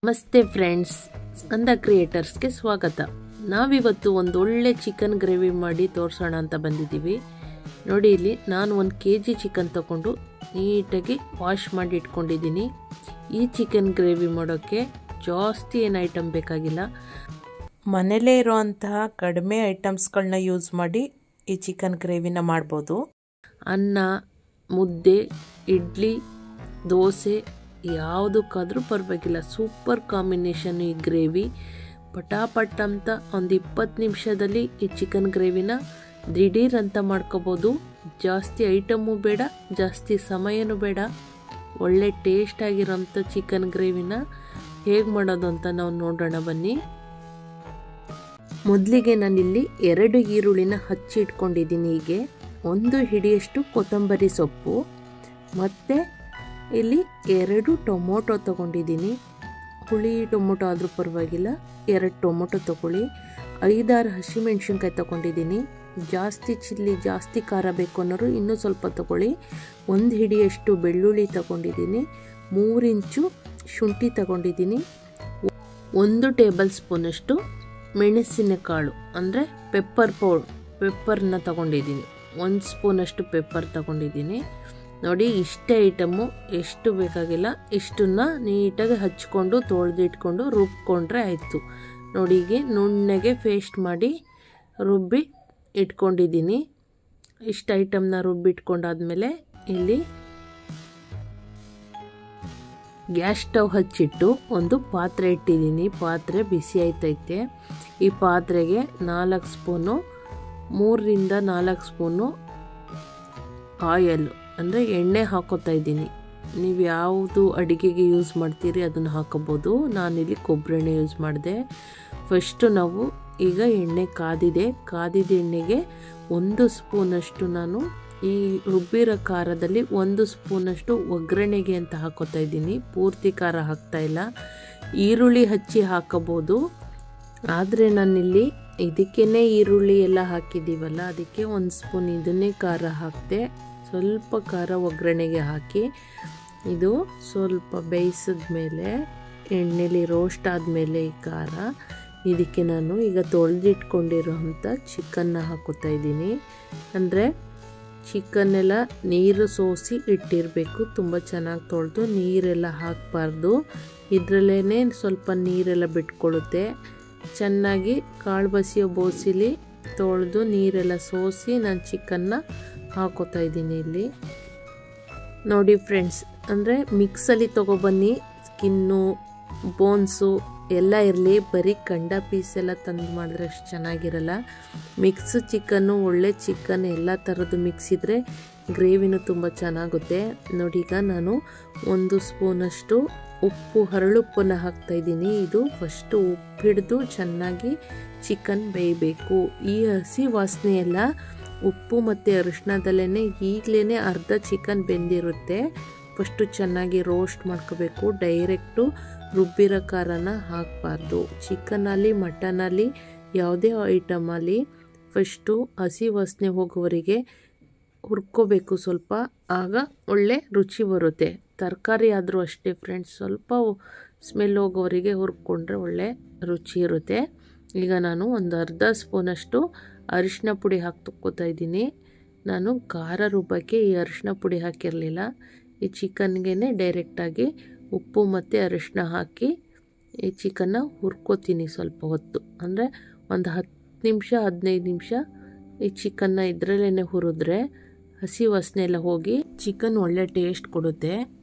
ನಮಸ್ತೆ ಫ್ರೆಂಡ್ಸ್, ಸ್ಕಂದ ಕ್ರಿಯೇಟರ್ಸ್ಗೆ ಸ್ವಾಗತ. ನಾವಿವತ್ತು ಒಂದು ಒಳ್ಳೆ ಚಿಕನ್ ಗ್ರೇವಿ ಮಾಡಿ ತೋರಿಸೋಣ ಅಂತ ಬಂದಿದ್ದೀವಿ. ನೋಡಿ, ಇಲ್ಲಿ ನಾನು 1 kg ಚಿಕನ್ ತಗೊಂಡು ನೀಟಾಗಿ ವಾಶ್ ಮಾಡಿ ಇಟ್ಕೊಂಡಿದ್ದೀನಿ. ಈ ಚಿಕನ್ ಗ್ರೇವಿ ಮಾಡೋಕ್ಕೆ ಜಾಸ್ತಿ ಏನು ಐಟಮ್ ಬೇಕಾಗಿಲ್ಲ. ಮನೆಯಲ್ಲೇ ಇರೋವಂತಹ ಕಡಿಮೆ ಐಟಮ್ಸ್ಗಳನ್ನ ಯೂಸ್ ಮಾಡಿ ಈ ಚಿಕನ್ ಗ್ರೇವಿನ ಮಾಡ್ಬೋದು. ಅನ್ನ, ಮುದ್ದೆ, ಇಡ್ಲಿ, ದೋಸೆ ಯಾವುದಕ್ಕಾದರೂ ಪರವಾಗಿಲ್ಲ. ಸೂಪರ್ ಕಾಂಬಿನೇಷನ್ ಈ ಗ್ರೇವಿ. ಪಟಾಪಟ್ ಅಂತ ಒಂದು 20 ನಿಮಿಷದಲ್ಲಿ ಈ ಚಿಕನ್ ಗ್ರೇವಿನ ದಿಢೀರ್ ಅಂತ ಮಾಡ್ಕೋಬೋದು. ಜಾಸ್ತಿ ಐಟಮು ಬೇಡ, ಜಾಸ್ತಿ ಸಮಯನೂ ಬೇಡ. ಒಳ್ಳೆ ಟೇಸ್ಟ್ ಆಗಿರೋಂಥ ಚಿಕನ್ ಗ್ರೇವಿನ ಹೇಗೆ ಮಾಡೋದು ಅಂತ ನಾವು ನೋಡೋಣ ಬನ್ನಿ. ಮೊದಲಿಗೆ ನಾನಿಲ್ಲಿ 2 ಈರುಳ್ಳಿನ ಹಚ್ಚಿ ಇಟ್ಕೊಂಡಿದ್ದೀನಿ. ಹೀಗೆ 1 ಹಿಡಿಯಷ್ಟು ಕೊತ್ತಂಬರಿ ಸೊಪ್ಪು ಮತ್ತು ಇಲ್ಲಿ 2 ಟೊಮೊಟೊ ತೊಗೊಂಡಿದ್ದೀನಿ. ಹುಳಿ ಟೊಮೊಟೊ ಆದರೂ ಪರವಾಗಿಲ್ಲ, 2 ಟೊಮೊಟೊ ತೊಗೊಳ್ಳಿ. 5-6 ಹಸಿಮೆಣ್ಸಿನ್ಕಾಯಿ ತೊಗೊಂಡಿದ್ದೀನಿ. ಜಾಸ್ತಿ ಚಿಲ್ಲಿ, ಜಾಸ್ತಿ ಖಾರ ಬೇಕು ಅನ್ನೋರು ಇನ್ನೂ ಸ್ವಲ್ಪ ತೊಗೊಳ್ಳಿ. 1 ಹಿಡಿಯಷ್ಟು ಬೆಳ್ಳುಳ್ಳಿ ತೊಗೊಂಡಿದ್ದೀನಿ. 3 ಇಂಚು ಶುಂಠಿ ತೊಗೊಂಡಿದ್ದೀನಿ. 1 ಟೇಬಲ್ ಸ್ಪೂನಷ್ಟು ಮೆಣಸಿನಕಾಳು ಅಂದರೆ ಪೆಪ್ಪರ್ನ ತೊಗೊಂಡಿದ್ದೀನಿ. 1 ಸ್ಪೂನಷ್ಟು ಪೆಪ್ಪರ್ ತೊಗೊಂಡಿದ್ದೀನಿ. ನೋಡಿ, ಇಷ್ಟೇ ಐಟಮು, ಎಷ್ಟು ಬೇಕಾಗಿಲ್ಲ. ಇಷ್ಟನ್ನು ನೀಟಾಗಿ ಹಚ್ಕೊಂಡು ತೊಳೆದಿಟ್ಕೊಂಡು ರುಬ್ಕೊಂಡ್ರೆ ಆಯಿತು. ನೋಡಿ, ಹೀಗೆ ನುಣ್ಣಗೆ ಪೇಸ್ಟ್ ಮಾಡಿ ರುಬ್ಬಿ ಇಟ್ಕೊಂಡಿದ್ದೀನಿ. ಇಷ್ಟು ಐಟಮ್ನ ರುಬ್ಬಿಟ್ಕೊಂಡಾದ್ಮೇಲೆ ಇಲ್ಲಿ ಗ್ಯಾಸ್ ಸ್ಟವ್ ಹಚ್ಚಿಟ್ಟು ಒಂದು ಪಾತ್ರೆ ಇಟ್ಟಿದ್ದೀನಿ. ಪಾತ್ರೆ ಬಿಸಿ ಆಯ್ತೈತೆ. ಈ ಪಾತ್ರೆಗೆ 4 ಸ್ಪೂನು 3ರಿಂದ 4 ಸ್ಪೂನು ಆಯಿಲ್ ಅಂದರೆ ಎಣ್ಣೆ ಹಾಕೋತಾ ಇದ್ದೀನಿ. ನೀವು ಯಾವುದು ಅಡುಗೆಗೆ ಯೂಸ್ ಮಾಡ್ತೀರಿ ಅದನ್ನು ಹಾಕೋಬೋದು. ನಾನಿಲ್ಲಿ ಕೊಬ್ಬರಿ ಎಣ್ಣೆ ಯೂಸ್ ಮಾಡಿದೆ. ಫಸ್ಟು ನಾವು ಈಗ ಎಣ್ಣೆ ಕಾದಿದ ಎಣ್ಣೆಗೆ 1 ಸ್ಪೂನಷ್ಟು ನಾನು ಈ ರುಬ್ಬಿರೋ ಖಾರದಲ್ಲಿ 1 ಸ್ಪೂನಷ್ಟು ಒಗ್ಗರಣೆಗೆ ಅಂತ ಹಾಕೋತಾ ಇದ್ದೀನಿ. ಪೂರ್ತಿ ಖಾರ ಹಾಕ್ತಾಯಿಲ್ಲ. ಈರುಳ್ಳಿ ಹಚ್ಚಿ ಹಾಕೋಬೋದು, ಆದರೆ ನಾನಿಲ್ಲಿ ಇದಕ್ಕೇ ಈರುಳ್ಳಿ ಎಲ್ಲ ಹಾಕಿದ್ದೀವಲ್ಲ, ಅದಕ್ಕೆ 1 ಸ್ಪೂನ್ ಇದನ್ನೇ ಖಾರ ಹಾಕಿದೆ. ಸ್ವಲ್ಪ ಖಾರ ಒಗ್ಗರಣೆಗೆ ಹಾಕಿ ಇದು ಸ್ವಲ್ಪ ಬೇಯಿಸಿದ ಮೇಲೆ ಎಣ್ಣೆಲಿ ರೋಸ್ಟ್ ಆದಮೇಲೆ ಈ ಖಾರ ಇದಕ್ಕೆ ನಾನು ಈಗ ತೊಳೆದಿಟ್ಕೊಂಡಿರೋಂಥ ಚಿಕನ್ನ ಹಾಕೋತಾ ಇದ್ದೀನಿ. ಅಂದರೆ ಚಿಕನ್ನೆಲ್ಲ ನೀರು ಸೋಸಿ ಇಟ್ಟಿರಬೇಕು. ತುಂಬ ಚೆನ್ನಾಗಿ ತೊಳೆದು ನೀರೆಲ್ಲ ಹಾಕಬಾರ್ದು. ಇದರಲ್ಲೇ ಸ್ವಲ್ಪ ನೀರೆಲ್ಲ ಬಿಟ್ಕೊಳ್ಳುತ್ತೆ. ಚೆನ್ನಾಗಿ ಕಾಳು ಬಸಿಯೋ ಬೋಸಿಲಿ ತೊಳೆದು ನೀರೆಲ್ಲ ಸೋಸಿ ನಾನು ಚಿಕನ್ನ ಹಾಕೋತಾ ಇದ್ದೀನಿ. ಇಲ್ಲಿ ನೋಡಿ ಫ್ರೆಂಡ್ಸ್, ಅಂದರೆ ಮಿಕ್ಸಲ್ಲಿ ತೊಗೊಬನ್ನಿ. ಸ್ಕಿನ್ನು, ಬೋನ್ಸು ಎಲ್ಲ ಇರಲಿ. ಬರೀ ಕಂಡ ಪೀಸ್ ಎಲ್ಲ ತಂದು ಮಾಡಿದ್ರೆ ಅಷ್ಟು ಚೆನ್ನಾಗಿರಲ್ಲ. ಮಿಕ್ಸ್ ಚಿಕನ್ನು, ಒಳ್ಳೆ ಚಿಕನ್ ಎಲ್ಲ ಥರದ್ದು ಮಿಕ್ಸ್ ಇದ್ದರೆ ಗ್ರೇವಿನೂ ತುಂಬ ಚೆನ್ನಾಗುತ್ತೆ. ನೋಡಿ, ಈಗ ನಾನು 1 ಸ್ಪೂನಷ್ಟು ಹರಳುಪ್ಪನ್ನು ಹಾಕ್ತಾಯಿದ್ದೀನಿ. ಇದು ಫಸ್ಟು ಉಪ್ಪು ಹಿಡಿದು ಚೆನ್ನಾಗಿ ಚಿಕನ್ ಬೇಯಬೇಕು. ಈ ಹಸಿ ವಾಸನೆ ಎಲ್ಲ ಉಪ್ಪು ಮತ್ತು ಅರಿಶಿಣದಲ್ಲೇ ಈಗಲೇ ಅರ್ಧ ಚಿಕನ್ ಬೆಂದಿರುತ್ತೆ. ಫಸ್ಟು ಚೆನ್ನಾಗಿ ರೋಸ್ಟ್ ಮಾಡ್ಕೋಬೇಕು. ಡೈರೆಕ್ಟು ರುಬ್ಬಿರೋ ಖಾರನ ಹಾಕಬಾರ್ದು. ಚಿಕನಲ್ಲಿ, ಮಟನಲ್ಲಿ, ಯಾವುದೇ ಐಟಮಲ್ಲಿ ಫಸ್ಟು ಹಸಿ ವಾಸನೆ ಹೋಗೋವರೆಗೆ ಹುರ್ಕೋಬೇಕು ಸ್ವಲ್ಪ. ಆಗ ಒಳ್ಳೆ ರುಚಿ ಬರುತ್ತೆ. ತರಕಾರಿ ಆದರೂ ಅಷ್ಟೇ ಫ್ರೆಂಡ್ಸ್, ಸ್ವಲ್ಪ ಸ್ಮೆಲ್ ಹೋಗೋವರೆಗೆ ಹುರ್ಕೊಂಡ್ರೆ ಒಳ್ಳೆ ರುಚಿ ಇರುತ್ತೆ. ಈಗ ನಾನು ಒಂದು ಅರ್ಧ ಸ್ಪೂನಷ್ಟು ಅರಿಶಿನ ಪುಡಿ ಹಾಕ್ಕೋತಾ ಇದ್ದೀನಿ. ನಾನು ಖಾರ ರುಬ್ಬಕ್ಕೆ ಈ ಅರಿಶಿನ ಪುಡಿ ಹಾಕಿರಲಿಲ್ಲ. ಈ ಚಿಕನ್ಗೆ ಡೈರೆಕ್ಟಾಗಿ ಉಪ್ಪು ಮತ್ತು ಅರಿಶಿನ ಹಾಕಿ ಈ ಚಿಕನ್ನ ಹುರ್ಕೋತೀನಿ ಸ್ವಲ್ಪ ಹೊತ್ತು. ಅಂದರೆ ಒಂದು 10 ನಿಮಿಷ 15 ನಿಮಿಷ ಈ ಚಿಕನ್ನ ಇದರಲ್ಲೇ ಹುರಿದ್ರೆ ಹಸಿ ವಾಸನೆ ಎಲ್ಲ ಹೋಗಿ ಚಿಕನ್ ಒಳ್ಳೆ ಟೇಸ್ಟ್ ಕೊಡುತ್ತೆ.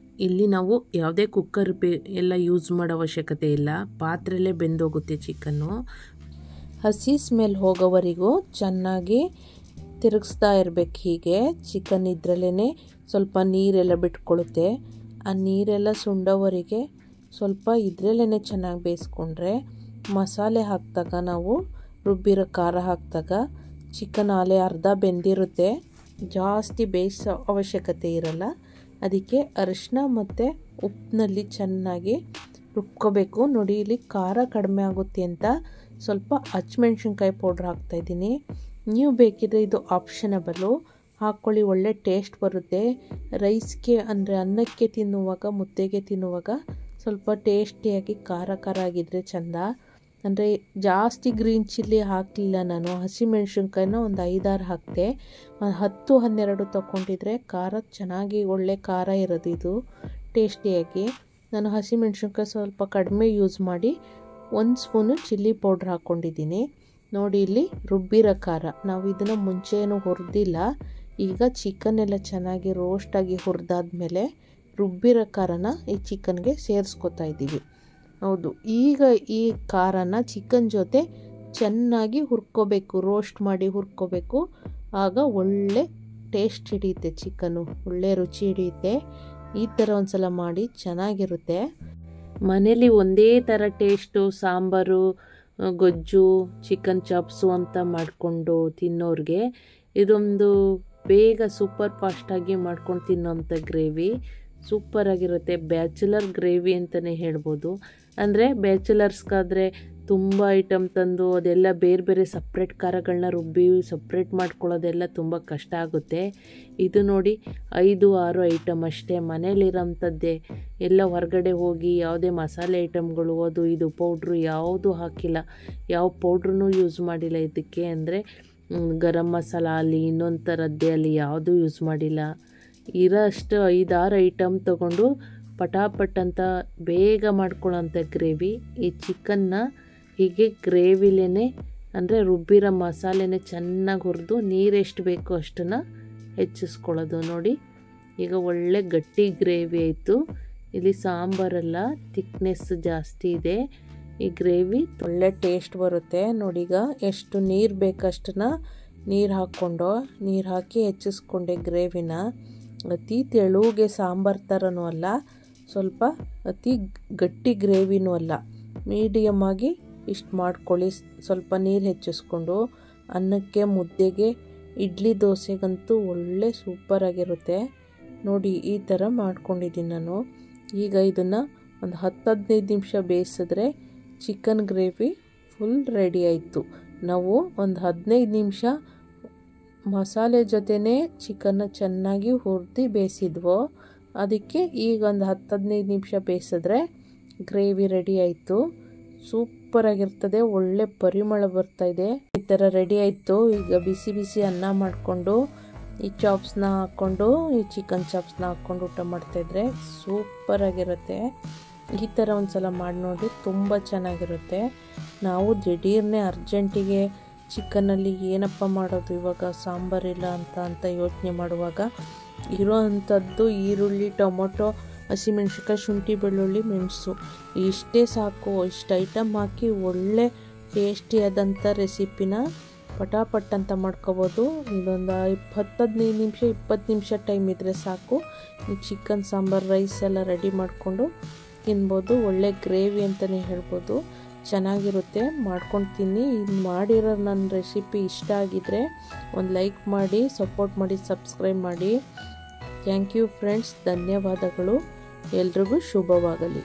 ಇಲ್ಲಿ ನಾವು ಯಾವುದೇ ಕುಕ್ಕರ್ ಎಲ್ಲ ಯೂಸ್ ಮಾಡೋ ಅವಶ್ಯಕತೆ ಇಲ್ಲ. ಪಾತ್ರೆಯಲ್ಲೇ ಬೆಂದೋಗುತ್ತೆ ಚಿಕನ್ನು. ಹಸಿ ಸ್ಮೆಲ್ ಹೋಗೋವರೆಗೂ ಚೆನ್ನಾಗಿ ತಿರುಗಿಸ್ತಾ ಇರಬೇಕು. ಹೀಗೆ ಚಿಕನ್ ಇದರಲ್ಲೇ ಸ್ವಲ್ಪ ನೀರೆಲ್ಲ ಬಿಟ್ಕೊಳ್ಳುತ್ತೆ. ಆ ನೀರೆಲ್ಲ ಸುಂಡೋವರೆಗೆ ಸ್ವಲ್ಪ ಇದರಲ್ಲೇ ಚೆನ್ನಾಗಿ ಬೇಯಿಸ್ಕೊಂಡ್ರೆ ಮಸಾಲೆ ಹಾಕಿದಾಗ, ನಾವು ರುಬ್ಬಿರೋ ಖಾರ ಹಾಕಿದಾಗ ಚಿಕನ್ ಆಲೆ ಅರ್ಧ ಬೆಂದಿರುತ್ತೆ. ಜಾಸ್ತಿ ಬೇಯಿಸೋ ಅವಶ್ಯಕತೆ ಇರಲ್ಲ. ಅದಕ್ಕೆ ಅರಿಶಿನ ಮತ್ತು ಉಪ್ಪಿನಲ್ಲಿ ಚೆನ್ನಾಗಿ ರುಬ್ಕೋಬೇಕು. ನೋಡಿ, ಇಲ್ಲಿ ಖಾರ ಕಡಿಮೆ ಆಗುತ್ತೆ ಅಂತ ಸ್ವಲ್ಪ ಹಸಿಮೆಣ್ಸಿನ್ಕಾಯಿ ಪೌಡ್ರ್ ಹಾಕ್ತಾಯಿದ್ದೀನಿ. ನೀವು ಬೇಕಿದ್ರೆ ಇದು ಆಪ್ಷನಬಲು, ಹಾಕ್ಕೊಳ್ಳಿ, ಒಳ್ಳೆ ಟೇಸ್ಟ್ ಬರುತ್ತೆ. ರೈಸ್ಗೆ ಅಂದರೆ ಅನ್ನಕ್ಕೆ ತಿನ್ನುವಾಗ, ಮುದ್ದೆಗೆ ತಿನ್ನುವಾಗ ಸ್ವಲ್ಪ ಟೇಸ್ಟಿಯಾಗಿ ಖಾರ ಖಾರ ಆಗಿದ್ದರೆ ಚೆಂದ. ಅಂದರೆ ಜಾಸ್ತಿ ಗ್ರೀನ್ ಚಿಲ್ಲಿ ಹಾಕಲಿಲ್ಲ ನಾನು, ಹಸಿಮೆಣ್ಸಿನ್ಕಾಯಿನ ಒಂದು 5-6 ಹಾಕಿದೆ. 10-12 ತೊಗೊಂಡಿದ್ರೆ ಖಾರ ಚೆನ್ನಾಗಿ ಒಳ್ಳೆ ಖಾರ ಇರೋದು ಇದು ಟೇಸ್ಟಿಯಾಗಿ. ನಾನು ಹಸಿಮೆಣ್ಸಿನ್ಕಾಯಿ ಸ್ವಲ್ಪ ಕಡಿಮೆ ಯೂಸ್ ಮಾಡಿ 1 ಸ್ಪೂನು ಚಿಲ್ಲಿ ಪೌಡ್ರ್ ಹಾಕ್ಕೊಂಡಿದ್ದೀನಿ. ನೋಡಿ ಇಲ್ಲಿ ರುಬ್ಬಿರೋ ಖಾರ, ನಾವು ಇದನ್ನು ಮುಂಚೆ ಏನು ಹುರಿದಿಲ್ಲ. ಈಗ ಚಿಕನ್ ಎಲ್ಲ ಚೆನ್ನಾಗಿ ರೋಸ್ಟಾಗಿ ಹುರಿದಾದ್ಮೇಲೆ ರುಬ್ಬಿರೋ ಖಾರನ ಈ ಚಿಕನ್ಗೆ ಸೇರಿಸ್ಕೊತಾ ಇದ್ದೀವಿ. ಹೌದು, ಈಗ ಈ ಖಾರನ ಚಿಕನ್ ಜೊತೆ ಚೆನ್ನಾಗಿ ಹುರ್ಕೋಬೇಕು, ರೋಸ್ಟ್ ಮಾಡಿ ಹುರ್ಕೋಬೇಕು. ಆಗ ಒಳ್ಳೆ ಟೇಸ್ಟ್ ಹಿಡಿಯುತ್ತೆ, ಚಿಕನ್ನು ಒಳ್ಳೆ ರುಚಿ ಹಿಡಿಯುತ್ತೆ. ಈ ಥರ ಒಂದು ಸಲ ಮಾಡಿ ಚೆನ್ನಾಗಿರುತ್ತೆ. ಮನೇಲಿ ಒಂದೇ ಥರ ಟೇಸ್ಟು ಸಾಂಬಾರು, ಗೊಜ್ಜು, ಚಿಕನ್ ಚಾಪ್ಸು ಅಂತ ಮಾಡಿಕೊಂಡು ತಿನ್ನೋರಿಗೆ ಇದೊಂದು ಬೇಗ ಸೂಪರ್ ಫಾಸ್ಟಾಗಿ ಮಾಡ್ಕೊಂಡು ತಿನ್ನೋಂಥ ಗ್ರೇವಿ ಸೂಪರಾಗಿರುತ್ತೆ. ಬ್ಯಾಚುಲರ್ ಗ್ರೇವಿ ಅಂತಲೇ ಹೇಳ್ಬೋದು. ಅಂದರೆ ಬ್ಯಾಚುಲರ್ಸ್ಗಾದರೆ ತುಂಬ ಐಟಮ್ ತಂದು ಅದೆಲ್ಲ ಬೇರೆ ಬೇರೆ ಸಪ್ರೇಟ್ ಖಾರಗಳನ್ನ ರುಬ್ಬಿ ಸಪ್ರೇಟ್ ಮಾಡ್ಕೊಳ್ಳೋದೆಲ್ಲ ತುಂಬ ಕಷ್ಟ ಆಗುತ್ತೆ. ಇದು ನೋಡಿ 5-6 ಐಟಮ್ ಅಷ್ಟೇ, ಮನೇಲಿರೋಂಥದ್ದೇ. ಎಲ್ಲ ಹೊರಗಡೆ ಹೋಗಿ ಯಾವುದೇ ಮಸಾಲೆ ಐಟಮ್ಗಳು ಅದು ಇದು ಪೌಡ್ರು ಯಾವುದೂ ಹಾಕಿಲ್ಲ, ಯಾವ ಪೌಡ್ರೂ ಯೂಸ್ ಮಾಡಿಲ್ಲ ಇದಕ್ಕೆ. ಅಂದರೆ ಗರಂ ಮಸಾಲ ಅಲ್ಲಿ ಇನ್ನೊಂದು ಥರದ್ದೇ ಅಲ್ಲಿ ಯಾವುದೂ ಯೂಸ್ ಮಾಡಿಲ್ಲ. ಇರೋ ಅಷ್ಟು 5-6 ಐಟಮ್ ತೊಗೊಂಡು ಪಟಾಪಟ್ ಅಂತ ಬೇಗ ಮಾಡ್ಕೊಳ್ಳೋಂಥ ಗ್ರೇವಿ. ಈ ಚಿಕನ್ನ ಹೀಗೆ ಗ್ರೇವಿಲೇ ಅಂದರೆ ರುಬ್ಬಿರೋ ಮಸಾಲೆನೇ ಚೆನ್ನಾಗಿ ಹುರಿದು ನೀರೆಷ್ಟು ಬೇಕೋ ಅಷ್ಟನ್ನು ಹೆಚ್ಚಿಸ್ಕೊಳ್ಳೋದು. ನೋಡಿ ಈಗ ಒಳ್ಳೆ ಗಟ್ಟಿ ಗ್ರೇವಿ ಆಯಿತು. ಇಲ್ಲಿ ಸಾಂಬಾರೆಲ್ಲ ಥಿಕ್ನೆಸ್ ಜಾಸ್ತಿ ಇದೆ. ಈ ಗ್ರೇವಿ ಒಳ್ಳೆ ಟೇಸ್ಟ್ ಬರುತ್ತೆ. ನೋಡಿ ಈಗ ಎಷ್ಟು ನೀರು ಬೇಕಷ್ಟನ್ನು ನೀರು ಹಾಕಿ ಹೆಚ್ಚಿಸ್ಕೊಂಡೆ ಗ್ರೇವಿನ. ಅತಿ ತೆಳುಗೆ ಸಾಂಬಾರು ಥರನೂ ಅಲ್ಲ, ಸ್ವಲ್ಪ ಅತಿ ಗಟ್ಟಿ ಗ್ರೇವಿನೂ ಅಲ್ಲ, ಮೀಡಿಯಮ್ ಆಗಿ ಇಷ್ಟು ಮಾಡ್ಕೊಳ್ಳಿ. ಸ್ವಲ್ಪ ನೀರು ಹೆಚ್ಚಿಸ್ಕೊಂಡು ಅನ್ನಕ್ಕೆ, ಮುದ್ದೆಗೆ, ಇಡ್ಲಿ ದೋಸೆಗಂತೂ ಒಳ್ಳೆ ಸೂಪರಾಗಿರುತ್ತೆ. ನೋಡಿ ಈ ಥರ ಮಾಡ್ಕೊಂಡಿದ್ದೀನಿ ನಾನು. ಈಗ ಇದನ್ನು ಒಂದು 10-15 ನಿಮಿಷ ಬೇಯಿಸಿದ್ರೆ ಚಿಕನ್ ಗ್ರೇವಿ ಫುಲ್ ರೆಡಿ ಆಯಿತು. ನಾವು ಒಂದು 15 ನಿಮಿಷ ಮಸಾಲೆ ಜೊತೆನೇ ಚಿಕನ್ನ ಚೆನ್ನಾಗಿ ಹುರಿದು ಬೇಯಿಸಿದ್ವೋ, ಅದಕ್ಕೆ ಈಗ ಒಂದು 10-15 ನಿಮಿಷ ಬೇಯಿಸಿದ್ರೆ ಗ್ರೇವಿ ರೆಡಿ ಆಯಿತು. ಸೂಪರಾಗಿರ್ತದೆ, ಒಳ್ಳೆ ಪರಿಮಳ ಬರ್ತಾಯಿದೆ. ಈ ಥರ ರೆಡಿ ಆಯಿತು. ಈಗ ಬಿಸಿ ಬಿಸಿ ಅನ್ನ ಮಾಡಿಕೊಂಡು ಈ ಚಾಪ್ಸ್ನ ಹಾಕ್ಕೊಂಡು, ಈ ಚಿಕನ್ ಚಾಪ್ಸ್ನ ಹಾಕ್ಕೊಂಡು ಊಟ ಮಾಡ್ತಾಯಿದ್ರೆ ಸೂಪರಾಗಿರುತ್ತೆ. ಈ ಥರ ಒಂದು ಸಲ ಮಾಡಿ ನೋಡಿ, ತುಂಬ ಚೆನ್ನಾಗಿರುತ್ತೆ. ನಾವು ದಿಢೀರ್ನೇ ಅರ್ಜೆಂಟಿಗೆ ಚಿಕನ್ನಲ್ಲಿ ಏನಪ್ಪ ಮಾಡೋದು ಇವಾಗ, ಸಾಂಬಾರಿಲ್ಲ ಅಂತ ಯೋಚನೆ ಮಾಡುವಾಗ ಇರೋ ಅಂಥದ್ದು ಈರುಳ್ಳಿ, ಟೊಮೊಟೊ, ಹಸಿಮೆಣ್ಸಿನ್ಕಾಯಿ, ಶುಂಠಿ, ಬೆಳ್ಳುಳ್ಳಿ, ಮೆಣಸು ಇಷ್ಟೇ ಸಾಕು. ಇಷ್ಟು ಐಟಮ್ ಹಾಕಿ ಒಳ್ಳೆ ಟೇಸ್ಟಿಯಾದಂಥ ರೆಸಿಪಿನ ಪಟಾಪಟ್ ಅಂತ ಮಾಡ್ಕೋಬೋದು. ಇದೊಂದು 10-15 ನಿಮಿಷ 20 ನಿಮಿಷ ಟೈಮ್ ಇದ್ದರೆ ಸಾಕು. ಈ ಚಿಕನ್ ಸಾಂಬಾರು, ರೈಸ್ ಎಲ್ಲ ರೆಡಿ ಮಾಡಿಕೊಂಡು ತಿನ್ಬೋದು. ಒಳ್ಳೆ ಗ್ರೇವಿ ಅಂತಲೇ ಹೇಳ್ಬೋದು. ಚೆನ್ನಾಗಿರುತ್ತೆ, ಮಾಡ್ಕೊಂಡು ತಿನ್ನಿ. ಇದು ಮಾಡಿರೋ ನನ್ನ ರೆಸಿಪಿ ಇಷ್ಟ ಆಗಿದ್ದರೆ ಒಂದು ಲೈಕ್ ಮಾಡಿ, ಸಪೋರ್ಟ್ ಮಾಡಿ, ಸಬ್ಸ್ಕ್ರೈಬ್ ಮಾಡಿ. ಥ್ಯಾಂಕ್ ಯು ಫ್ರೆಂಡ್ಸ್, ಧನ್ಯವಾದಗಳು. ಎಲ್ರಿಗೂ ಶುಭವಾಗಲಿ.